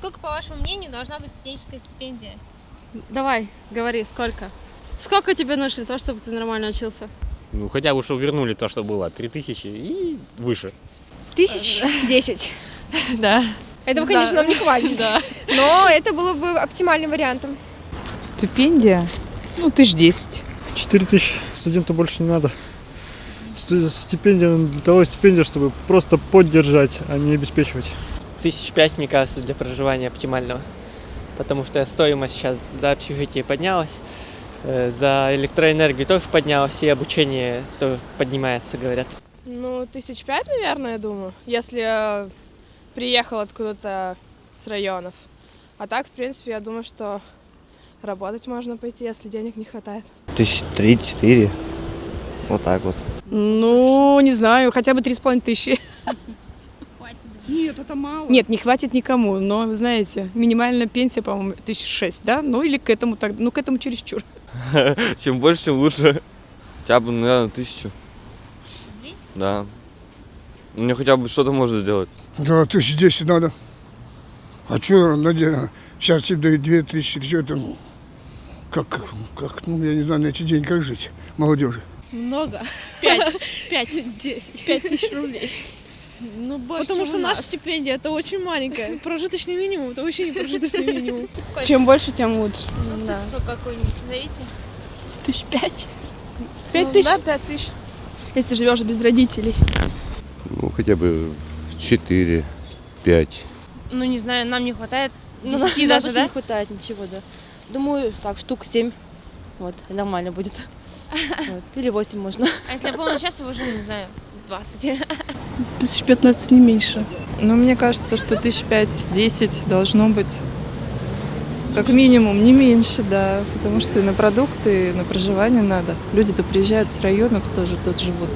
Сколько, по вашему мнению, должна быть студенческая стипендия? Давай, говори, сколько? Сколько тебе нужно для того, чтобы ты нормально учился? Ну, хотя бы, чтобы вернули то, что было, 3000 и выше. 1010. Да. Этого, конечно, нам не хватит. Да. Но это было бы оптимальным вариантом. Стипендия? 1010. 4000 студенту больше не надо. Стипендия для того стипендия, чтобы просто поддержать, а не обеспечивать. 1005, мне кажется, для проживания оптимального. Потому что стоимость сейчас за общежитие поднялась, за электроэнергию тоже поднялась, и обучение тоже поднимается, говорят. 1005, наверное, я думаю, если я приехал откуда-то с районов. А так, в принципе, я думаю, что работать можно пойти, если денег не хватает. 3-4. Вот так вот. Не знаю, хотя бы 3500. Нет, это мало. Нет, не хватит никому, но, вы знаете, минимальная пенсия, по-моему, 1006, да? Или к этому так, к этому чересчур. Чем больше, тем лучше. Хотя бы, наверное, 1000. Да. Мне хотя бы что-то можно сделать. Да, 1010 надо. А что, сейчас тебе дают 2-3-4, что это, я не знаю, на эти деньги как жить молодежи? Много. 10 тысяч рублей. Больше, Потому что наша стипендия это очень маленькая. Прожиточный минимум это вообще не прожиточный минимум. Чем больше, тем лучше. Цифру какую-нибудь назовите. 1005. 5000? Да, 5000. Если живешь без родителей. Хотя бы 4-5. Не знаю, нам не хватает 10 10 даже, да? не хватает ничего, да. Думаю, так, штук 7. Вот, и нормально будет. Или 8 можно. А если полный час, уже, не знаю, 20. 1015 не меньше. Мне кажется, что 1005-10 должно быть. Как минимум, не меньше, да. Потому что и на продукты, и на проживание надо. Люди-то приезжают с районов, тоже тут живут.